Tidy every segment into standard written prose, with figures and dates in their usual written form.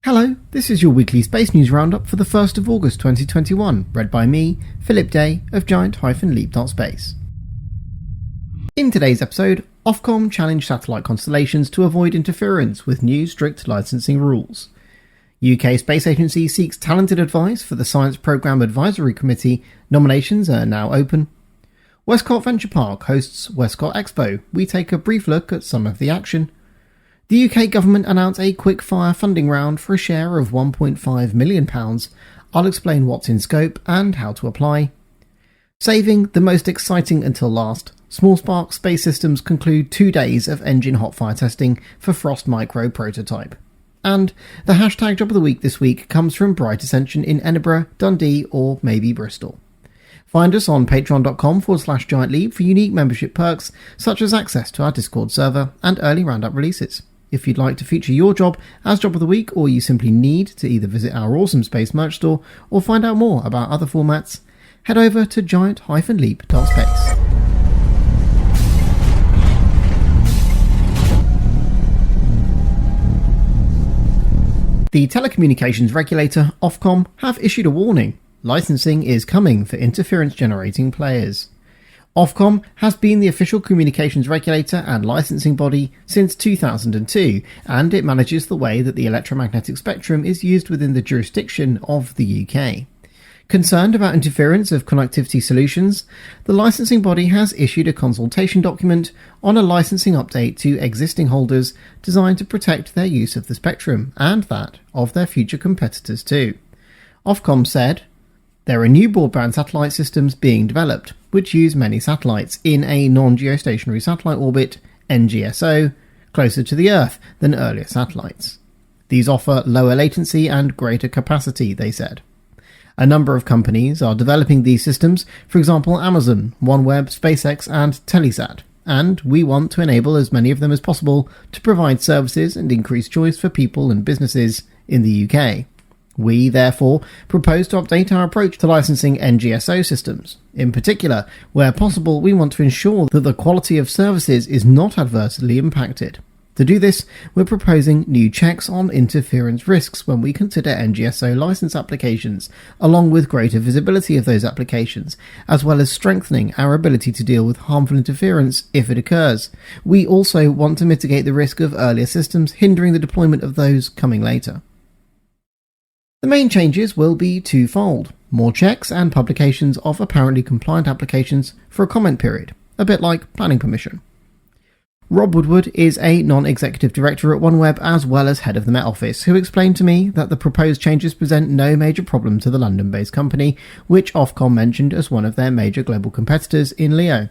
Hello, this is your weekly space news roundup for the 1st of August 2021, read by me, Philip Day of giant-leap.space. In today's episode, OFCOM challenged satellite constellations to avoid interference with new strict licensing rules. UK Space Agency seeks talented advice for the Science Programme Advisory Committee. Nominations are now open. Westcott Venture Park hosts Westcott Expo. We take a brief look at some of the action. The UK government announced a quick-fire funding round for a share of £1.5 million. I'll explain what's in scope and how to apply. Saving the most exciting until last, SmallSpark Space Systems conclude 2 days of engine hot-fire testing for Frost Micro prototype. And the hashtag job of the week this week comes from Bright Ascension in Edinburgh, Dundee or maybe Bristol. Find us on patreon.com/giantleap for unique membership perks such as access to our Discord server and early Roundup releases. If you'd like to feature your job as job of the week, or you simply need to either visit our awesome space merch store or find out more about other formats, head over to giant-leap.space. The telecommunications regulator, OFCOM, have issued a warning. Licensing is coming for interference-generating players. OFCOM has been the official communications regulator and licensing body since 2002, and it manages the way that the electromagnetic spectrum is used within the jurisdiction of the UK. Concerned about interference of connectivity solutions, the licensing body has issued a consultation document on a licensing update to existing holders designed to protect their use of the spectrum and that of their future competitors too. OFCOM said, "There are new broadband satellite systems being developed, which use many satellites in a non-geostationary satellite orbit, NGSO, closer to the Earth than earlier satellites. These offer lower latency and greater capacity," they said. A number of companies are developing these systems, for example Amazon, OneWeb, SpaceX and Telesat, and we want to enable as many of them as possible to provide services and increase choice for people and businesses in the UK. We, therefore, propose to update our approach to licensing NGSO systems. In particular, where possible, we want to ensure that the quality of services is not adversely impacted. To do this, we're proposing new checks on interference risks when we consider NGSO license applications, along with greater visibility of those applications, as well as strengthening our ability to deal with harmful interference if it occurs. We also want to mitigate the risk of earlier systems hindering the deployment of those coming later. The main changes will be twofold: more checks and publications of apparently compliant applications for a comment period, a bit like planning permission. Rob Woodward is a non-executive director at OneWeb as well as head of the Met Office, who explained to me that the proposed changes present no major problem to the London-based company, which Ofcom mentioned as one of their major global competitors in LEO,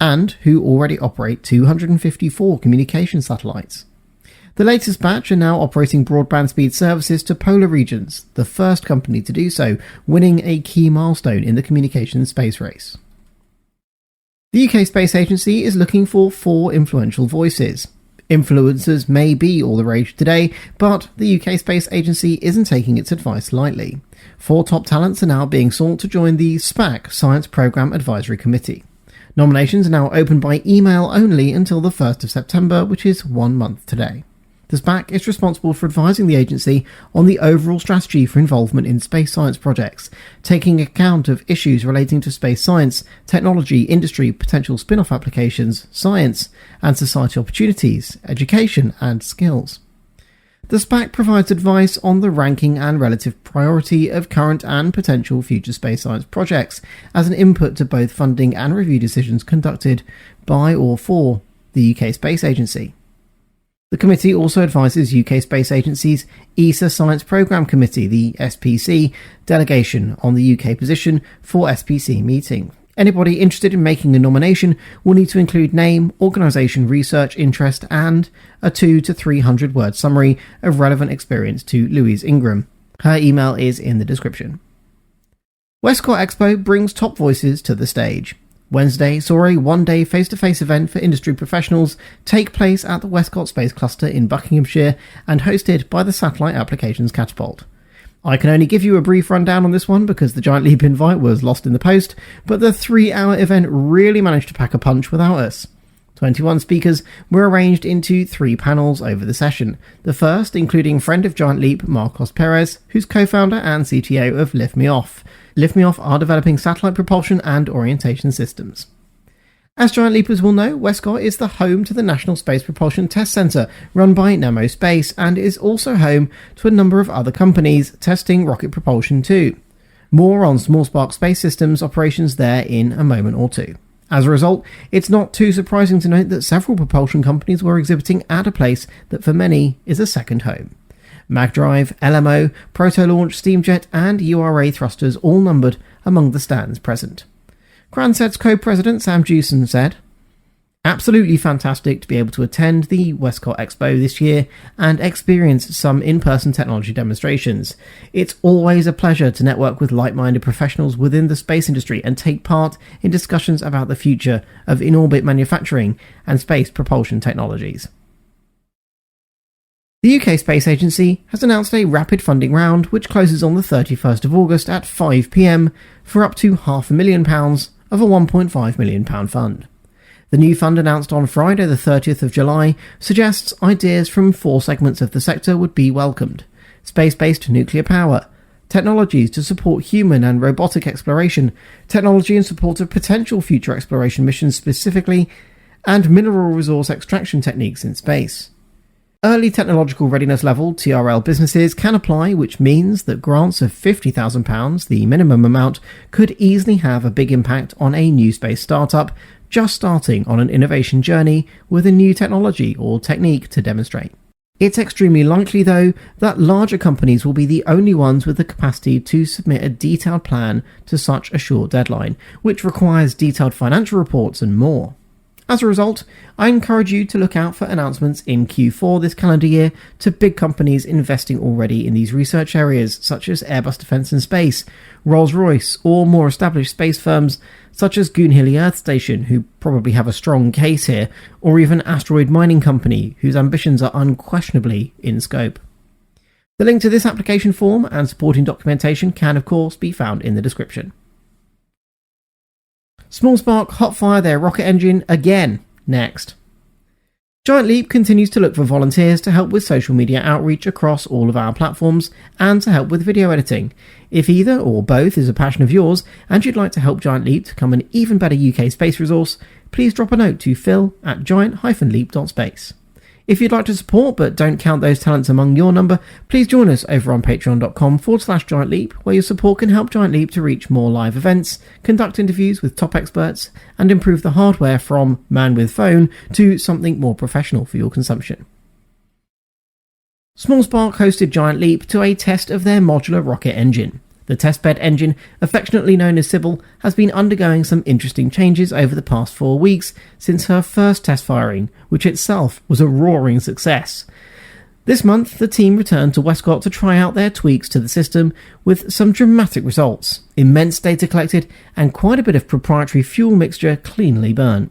and who already operate 254 communication satellites. The latest batch are now operating broadband speed services to polar regions, the first company to do so, winning a key milestone in the communications space race. The UK Space Agency is looking for 4 influential voices. Influencers may be all the rage today, but the UK Space Agency isn't taking its advice lightly. 4 top talents are now being sought to join the SPAC Science Programme Advisory Committee. Nominations are now open by email only until the 1st of September, which is 1 month today. The SPAC is responsible for advising the agency on the overall strategy for involvement in space science projects, taking account of issues relating to space science, technology, industry, potential spin-off applications, science, and society opportunities, education, and skills. The SPAC provides advice on the ranking and relative priority of current and potential future space science projects as an input to both funding and review decisions conducted by or for the UK Space Agency. The committee also advises UK Space Agency's ESA Science Programme Committee, the SPC, delegation on the UK position for SPC meeting. Anybody interested in making a nomination will need to include name, organisation, research, interest, and a 200 to 300 word summary of relevant experience to Louise.ingram. Her email is in the description. Westcott Expo brings top voices to the stage. Wednesday saw a one-day face-to-face event for industry professionals take place at the Westcott Space Cluster in Buckinghamshire and hosted by the Satellite Applications Catapult. I can only give you a brief rundown on this one because the Giant Leap invite was lost in the post, but the 3-hour event really managed to pack a punch without us. 21 speakers were arranged into 3 panels over the session, the first including friend of Giant Leap Marcos Perez, who's co-founder and CTO of Lift Me Off. Lift Me Off are developing satellite propulsion and orientation systems. As Giant Leapers will know, Westcott is the home to the National Space Propulsion Test Centre run by Nemo Space and is also home to a number of other companies testing rocket propulsion too. More on SmallSpark Space Systems operations there in a moment or two. As a result, it's not too surprising to note that several propulsion companies were exhibiting at a place that for many is a second home. MagDrive, LMO, Proto-Launch, Steamjet and URA thrusters all numbered among the stands present. Cranset's co-president Sam Jewson said, "Absolutely fantastic to be able to attend the Westcott Expo this year and experience some in-person technology demonstrations. It's always a pleasure to network with like-minded professionals within the space industry and take part in discussions about the future of in-orbit manufacturing and space propulsion technologies." The UK Space Agency has announced a rapid funding round which closes on the 31st of August at 5 p.m. for up to £500,000 of a £1.5 million fund. The new fund announced on Friday the 30th of July suggests ideas from 4 segments of the sector would be welcomed: space-based nuclear power, technologies to support human and robotic exploration, technology in support of potential future exploration missions specifically, and mineral resource extraction techniques in space. Early Technological Readiness Level TRL businesses can apply, which means that grants of £50,000, the minimum amount, could easily have a big impact on a new space startup just starting on an innovation journey with a new technology or technique to demonstrate. It's extremely likely, though, that larger companies will be the only ones with the capacity to submit a detailed plan to such a short deadline, which requires detailed financial reports and more. As a result, I encourage you to look out for announcements in Q4 this calendar year to big companies investing already in these research areas such as Airbus Defence and Space, Rolls-Royce, or more established space firms such as Goonhilly Earth Station, who probably have a strong case here, or even Asteroid Mining Company, whose ambitions are unquestionably in scope. The link to this application form and supporting documentation can of course be found in the description. SmallSpark hotfire their rocket engine again, next. Giant Leap continues to look for volunteers to help with social media outreach across all of our platforms and to help with video editing. If either or both is a passion of yours and you'd like to help Giant Leap to become an even better UK space resource, please drop a note to phil@giant-leap.space. If you'd like to support but don't count those talents among your number, please join us over on patreon.com/Giant Leap, where your support can help Giant Leap to reach more live events, conduct interviews with top experts, and improve the hardware from man with phone to something more professional for your consumption. SmallSpark hosted Giant Leap to a test of their modular rocket engine. The testbed engine, affectionately known as Sybil, has been undergoing some interesting changes over the past 4 weeks since her first test firing, which itself was a roaring success. This month, the team returned to Westcott to try out their tweaks to the system with some dramatic results, immense data collected, and quite a bit of proprietary fuel mixture cleanly burnt.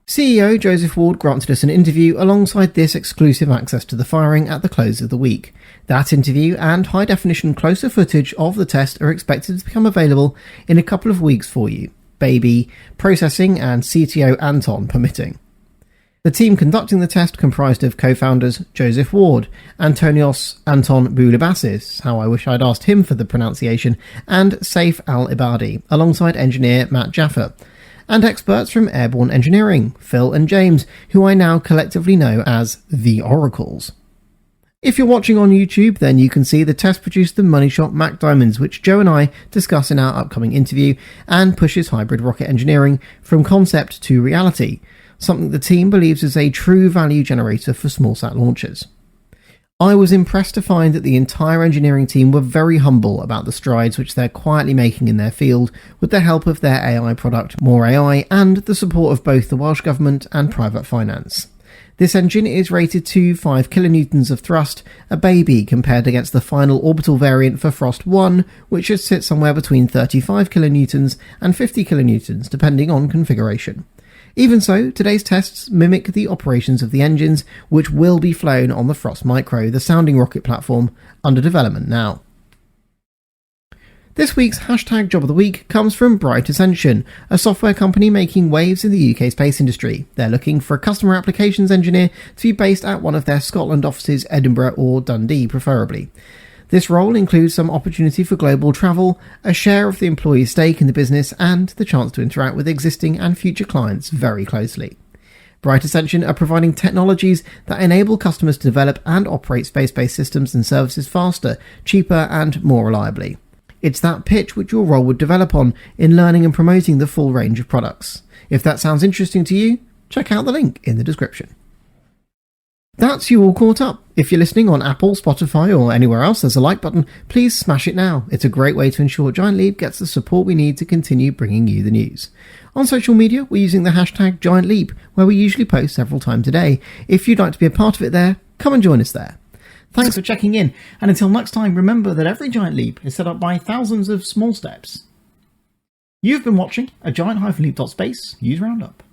CEO Joseph Ward granted us an interview alongside this exclusive access to the firing at the close of the week. That interview and high-definition closer footage of the test are expected to become available in a couple of weeks for you, baby, processing and CTO Anton permitting. The team conducting the test comprised of co-founders Joseph Ward, Antonios Anton Boulibassis, how I wish I'd asked him for the pronunciation, and Saif Al-Ibadi, alongside engineer Matt Jaffa, and experts from Airborne Engineering, Phil and James, who I now collectively know as the Oracles. If you're watching on YouTube, then you can see the test produced the money shot Mac Diamonds, which Joe and I discuss in our upcoming interview, and pushes hybrid rocket engineering from concept to reality, something the team believes is a true value generator for smallsat launchers. I was impressed to find that the entire engineering team were very humble about the strides which they're quietly making in their field with the help of their AI product, More AI, and the support of both the Welsh Government and private finance. This engine is rated to 5 kilonewtons of thrust, a baby compared against the final orbital variant for Frost 1, which should sit somewhere between 35 kilonewtons and 50 kilonewtons depending on configuration. Even so, today's tests mimic the operations of the engines, which will be flown on the Frost Micro, the sounding rocket platform under development now. This week's hashtag Job of the Week comes from Bright Ascension, a software company making waves in the UK space industry. They're looking for a customer applications engineer to be based at one of their Scotland offices, Edinburgh or Dundee preferably. This role includes some opportunity for global travel, a share of the employee's stake in the business, and the chance to interact with existing and future clients very closely. Bright Ascension are providing technologies that enable customers to develop and operate space-based systems and services faster, cheaper, and more reliably. It's that pitch which your role would develop on in learning and promoting the full range of products. If that sounds interesting to you, check out the link in the description. That's you all caught up. If you're listening on Apple, Spotify or anywhere else there's a like button, please smash it now. It's a great way to ensure Giant Leap gets the support we need to continue bringing you the news. On social media, we're using the hashtag Giant Leap, where we usually post several times a day. If you'd like to be a part of it there, come and join us there. Thanks for checking in, and until next time, remember that every giant leap is set up by thousands of small steps. You've been watching a giant-leap.space use Roundup.